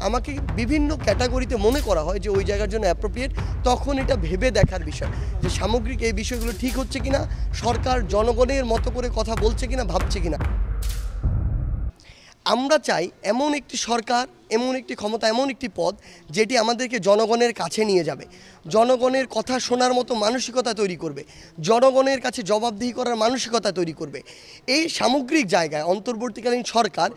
আমাকে বিভিন্ন ক্যাটাগরিতে মনে করা হয় যে ওই জায়গার জন্য অ্যাপ্রোপ্রিয়েট, তখন এটা ভেবে দেখার বিষয় যে সামগ্রিক এই বিষয়গুলো ঠিক হচ্ছে কিনা, সরকার জনগণের মতো করে কথা বলছে কিনা, ভাবছে কিনা। আমরা চাই এমন একটি সরকার, এমন একটি ক্ষমতা, এমন একটি পদ যেটি আমাদেরকে জনগণের কাছে নিয়ে যাবে, জনগণের কথা শোনার মতো মানসিকতা তৈরি করবে, জনগণের কাছে জবাবদিহি করার মানসিকতা তৈরি করবে। এই সামগ্রিক জায়গায় অন্তর্বর্তীকালীন সরকার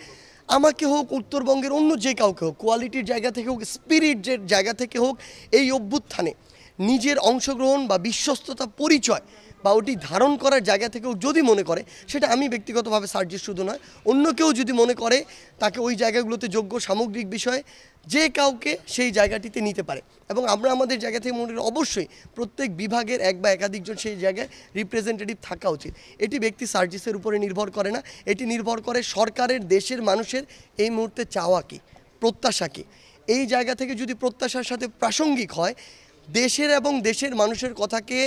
আমাকে হোক, উত্তরবঙ্গের অন্য যে কাউকে হোক, কোয়ালিটির জায়গা থেকে হোক, স্পিরিটের জায়গা থেকে হোক, এই অভ্যুত্থানে নিজের অংশগ্রহণ বা বিশ্বস্ততা পরিচয় বা ওটি ধারণ করার জায়গা থেকেও যদি মনে করে, সেটা আমি ব্যক্তিগতভাবে সার্জিস শুধু নয়, অন্য কেউ যদি মনে করে তাকে ওই জায়গাগুলোতে যোগ্য সামগ্রিক বিষয়ে যে কাউকে সেই জায়গাটিতে নিতে পারে। এবং আমরা আমাদের জায়গা থেকে মনে করি অবশ্যই প্রত্যেক বিভাগের এক বা একাধিকজন সেই জায়গায় রিপ্রেজেন্টেটিভ থাকা উচিত। এটি ব্যক্তি সার্জিসের উপরে নির্ভর করে না, এটি নির্ভর করে সরকারের, দেশের মানুষের এই মুহূর্তে চাওয়া কী, প্রত্যাশা কী। এই জায়গা থেকে যদি প্রত্যাশার সাথে প্রাসঙ্গিক হয়, দেশের এবং দেশের মানুষের কথাকে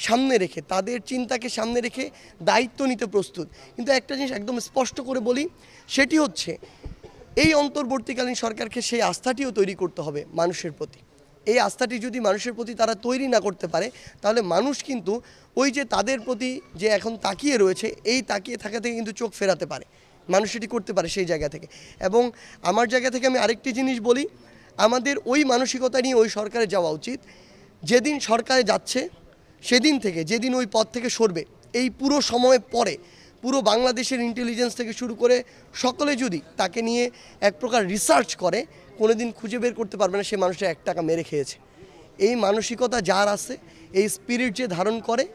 সামনে রেখে, তাদের চিন্তাকে সামনে রেখে দায়িত্ব নিতে প্রস্তুত। কিন্তু একটা জিনিস একদম স্পষ্ট করে বলি, সেটি হচ্ছে এই অন্তর্বর্তীকালীন সরকারকে সেই আস্থাটিও তৈরি করতে হবে মানুষের প্রতি। এই আস্থাটি যদি মানুষের প্রতি তারা তৈরি না করতে পারে, তাহলে মানুষ কিন্তু ওই যে তাদের প্রতি যে এখন তাকিয়ে রয়েছে, এই তাকিয়ে থাকা থেকে কিন্তু চোখ ফেরাতে পারে, মানুষ এটি করতে পারে সেই জায়গা থেকে। এবং আমার জায়গা থেকে আমি আরেকটি জিনিস বলি, আমাদের ওই মানসিকতা নিয়ে ওই সরকারে যাওয়া উচিত। যেদিন সরকারে যাচ্ছে সেদিন থেকে, যেদিন ওই পদ থেকে সরবে, এই পুরো সময় পরে পুরো বাংলাদেশের ইন্টেলিজেন্স থেকে শুরু করে সকলে যদি তাকে নিয়ে এক প্রকার রিসার্চ করে, কোনো দিন খুঁজে বের করতে পারবে না সে মানুষটা 1 টাকা মেরে খেয়েছে। এই মানসিকতা যার আছে, এই স্পিরিট যে ধারণ করে,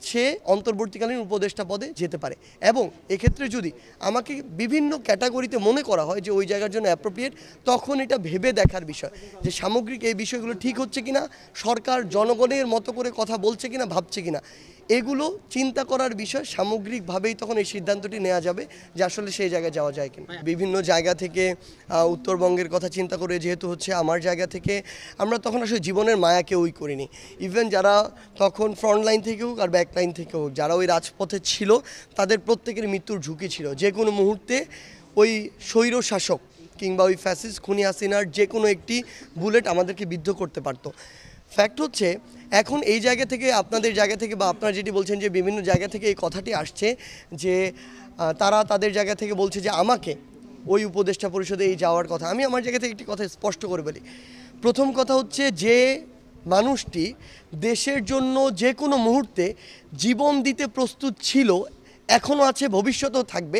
সে অন্তর্বর্তীকালীন উপদেষ্টা পদে যেতে পারে। এবং এক্ষেত্রে যদি আমাকে বিভিন্ন ক্যাটাগরিতে মনে করা হয় যে ওই জায়গার জন্য অ্যাপ্রোপ্রিয়েট, তখন এটা ভেবে দেখার বিষয় যে সামগ্রিক এই বিষয়গুলো ঠিক হচ্ছে কিনা, সরকার জনগণের মতো করে কথা বলছে কিনা, ভাবছে কিনা, এগুলো চিন্তা করার বিষয়। সামগ্রিকভাবেই তখন এই সিদ্ধান্তটি নেওয়া যাবে যে আসলে সেই জায়গায় যাওয়া যায় কিনা। বিভিন্ন জায়গা থেকে উত্তরবঙ্গের কথা চিন্তা করে যেহেতু হচ্ছে, আমার জায়গা থেকে আমরা তখন আসলে জীবনের মায়াকে ওই করিনি। ইভেন যারা তখন ফ্রন্ট লাইন থেকে হোক আর ব্যাক লাইন থেকে হোক, যারা ওই রাজপথে ছিল, তাদের প্রত্যেকের মৃত্যুর ঝুঁকি ছিল। যে কোনো মুহূর্তে ওই স্বৈর শাসক কিংবা ওই ফ্যাসিস্ট খুনি হাসিনার যে কোনো একটি বুলেট আমাদেরকে বিদ্ধ করতে পারতো। ফ্যাক্ট হচ্ছে, এখন এই জায়গা থেকে, আপনাদের জায়গা থেকে বা আপনারা যেটি বলছেন যে বিভিন্ন জায়গা থেকে এই কথাটি আসছে যে তারা তাদের জায়গা থেকে বলছে যে আমাকে ওই উপদেষ্টা পরিষদে এই যাওয়ার কথা। আমি আমার জায়গা থেকে একটি কথা স্পষ্ট করে বলি। প্রথম কথা হচ্ছে, যে মানুষটি দেশের জন্য যে কোনো মুহূর্তে জীবন দিতে প্রস্তুত ছিল, এখনও আছে, ভবিষ্যতেও থাকবে,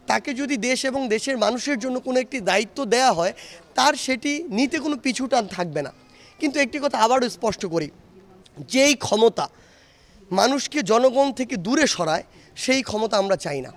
তাকে যদি দেশ এবং দেশের মানুষের জন্য কোনো একটি দায়িত্ব দেয়া হয়, তার সেটি নিতে কোনো পিছুটান থাকবে না। কিন্তু একটি কথা আবারও স্পষ্ট করি, যেই ক্ষমতা মানুষকে জনগণ থেকে দূরে সরায়, সেই ক্ষমতা আমরা চাই না।